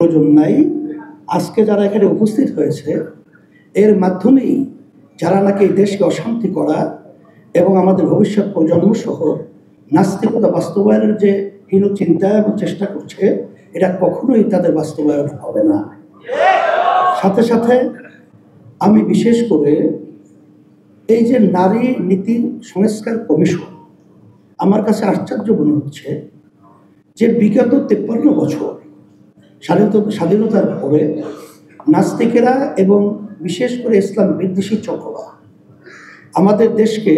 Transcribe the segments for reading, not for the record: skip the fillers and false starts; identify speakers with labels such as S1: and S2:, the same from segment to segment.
S1: প্রয়োজন নাই। আজকে যারা এখানে উপস্থিত হয়েছে এর মাধ্যমেই যারা নাকি এই দেশকে অশান্তি করা এবং আমাদের ভবিষ্যৎ প্রজন্ম সহ নাস্তিকতা বাস্তবায়নের যে হীন চিন্তা এবং চেষ্টা করছে, এটা কখনোই তাদের বাস্তবায়ন হবে না। সাথে সাথে আমি বিশেষ করে এই যে নারী নীতি সংস্কার কমিশন, আমার কাছে আশ্চর্য মনে হচ্ছে যে বিগত 53 বছর স্বাধীনতার পরে নাস্তিকেরা এবং বিশেষ করে ইসলাম বিদ্বেষী চক্ররা আমাদের দেশকে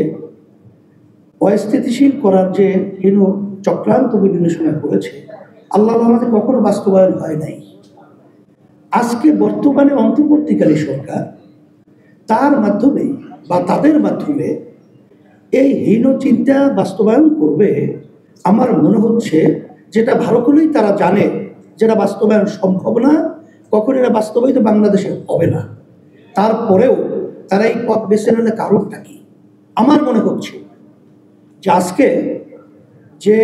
S1: অস্থিতিশীল করার যে হীন চক্রান্ত বিভিন্ন সময় করেছে, আল্লাহর রহমতে কখনো বাস্তবায়ন হয় নাই। আজকে বর্তমানে অন্তর্বর্তীকালী সরকার তার মাধ্যমে বা তাদের মাধ্যমে এই হীন চিন্তা বাস্তবায়ন করবে। আমার মনে হচ্ছে যেটা ভালো করেই তারা জানে যেটা বাস্তবায়ন সম্ভব না, কখন এটা বাস্তবায়িত বাংলাদেশে হবে না, তারপরেও তারা এই পথ বেছে নেওয়ার কারণটা কি? আমার মনে হচ্ছে যে আজকে যে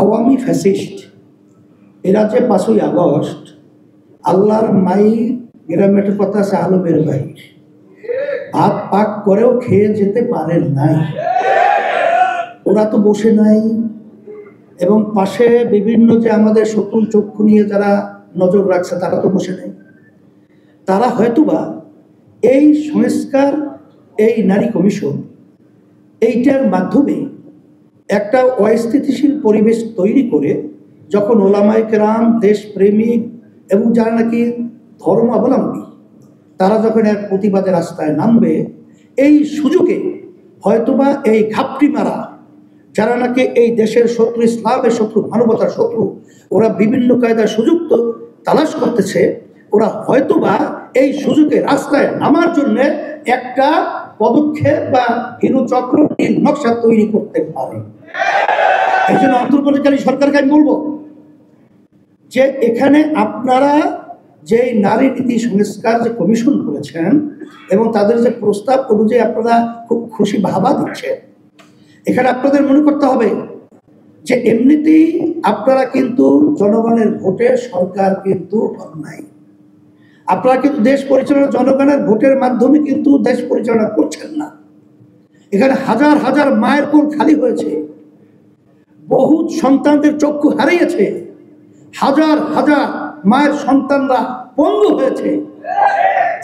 S1: আওয়ামী ফ্যাসিস্ট এরা যে 5ই আগস্ট আল্লাহর মাই গ্রামের কথা আছে আলমের বাহির ভাত পাক করেও খেয়ে যেতে পারেন নাই, ওরা তো বসে নাই। এবং পাশে বিভিন্ন যে আমাদের শত্রু চক্ষু নিয়ে যারা নজর রাখছে তারা তো বসে নেই। তারা হয়তোবা এই সংস্কার, এই নারী কমিশন, এইটার মাধ্যমে একটা অস্থিতিশীল পরিবেশ তৈরি করে যখন ওলামায়ে কেরাম, দেশপ্রেমিক এবং যারা নাকি ধর্মাবলম্বী তারা যখন এক প্রতিবাদের রাস্তায় নামবে, এই সুযোগে হয়তোবা এই ঘাপটি মারা যারা নাকি এই দেশের শত্রু, ইসলামের শত্রু, মানবতার শত্রু, ওরা বিভিন্ন কায়দার সুযোগ তো তালাশ করতেছে, ওরা হয়তোবা এই সুযোগে রাস্তায় নামার জন্য একটা পদক্ষেপ বা হীন চক্র নকশা তৈরি করতে পারে। এই জন্য অন্তর্বর্তীকালীন সরকারকে আমি বলবো যে এখানে আপনারা যে নারী নীতি সংস্কার যে কমিশন করেছেন এবং তাদের যে প্রস্তাব অনুযায়ী আপনারা খুব খুশি ভাবা দিচ্ছেন, এখানে আপনাদের মনে করতে হবে যে এমনিতেই আপনারা কিন্তু জনগণের ভোটে সরকার কিন্তু নাই। আপনারা কিন্তু দেশ পরিচালনা জনগণের ভোটের মাধ্যমে কিন্তু দেশ পরিচালনা করছেন না। এখানে হাজার হাজার মায়ের কোল খালি হয়েছে, বহু সন্তানদের চক্ষু হারিয়েছে, হাজার হাজার মায়ের সন্তানরা পঙ্গু হয়েছে।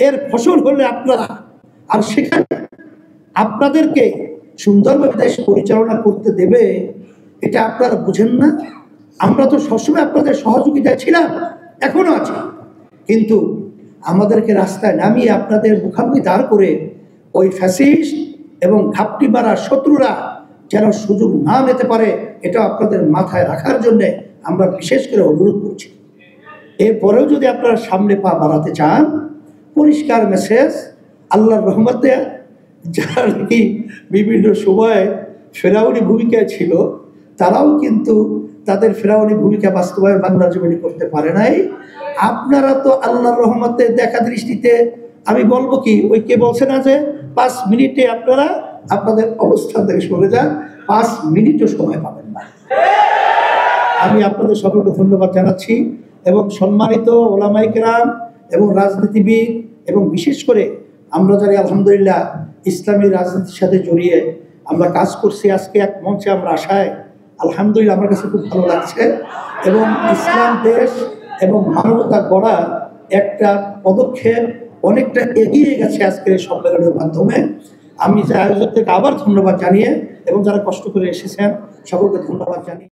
S1: এর ফসল হলে আপনারা, আর সেখানে আপনাদেরকে সুন্দরভাবে দেশ পরিচালনা করতে দেবে, এটা আপনারা বুঝেন না। আমরা তো সবসময় আপনাদের সহযোগিতায় ছিলাম, এখনো আছি, কিন্তু আমাদেরকে রাস্তায় নামিয়ে আপনাদের মুখামুখি দাঁড় করে ওই ফ্যাসিস্ট এবং ঘাপটি মারা শত্রুরা যেন সুযোগ না নিতে পারে, এটা আপনাদের মাথায় রাখার জন্যে আমরা বিশেষ করে অনুরোধ করছি। এরপরেও যদি আপনারা সামনে পা বাড়াতে চান, পরিষ্কার মেসেজ, আল্লাহর রহমতে যারা নাকি বিভিন্ন সময় ফেরাউনি ভূমিকায় ছিল তারাও কিন্তু তাদের ফেরাউনি ভূমিকা বাস্তবায়ন বাংলার জমিনে করতে পারে নাই। আপনারা তো আল্লাহর রহমতে দেখা দৃষ্টিতে, আমি বলবো কি, ওই কে বলছে না যে 5 মিনিটে আপনারা আপনাদের অবস্থান থেকে সরে যান, 5 মিনিটও সময় পাবেন না। আমি আপনাদের সকলকে ধন্যবাদ জানাচ্ছি এবং সম্মানিত ওলামায়ে কেরাম এবং রাজনীতিবিদ এবং বিশেষ করে আমরা যারা আলহামদুলিল্লাহ ইসলামী রাজনীতির সাথে জড়িয়ে আমরা কাজ করছি, আজকে এক মঞ্চে আমরা আসায় আলহামদুলিল্লাহ আমার কাছে খুব ভালো লাগছে এবং ইসলাম দেশ এবং মানবতা গড়ার একটা পদক্ষেপ অনেকটা এগিয়ে গেছে আজকের এই সম্মেলনের মাধ্যমে। আমি যে আয়োজকদেরকে আবার ধন্যবাদ জানিয়ে এবং যারা কষ্ট করে এসেছেন সকলকে ধন্যবাদ জানিয়ে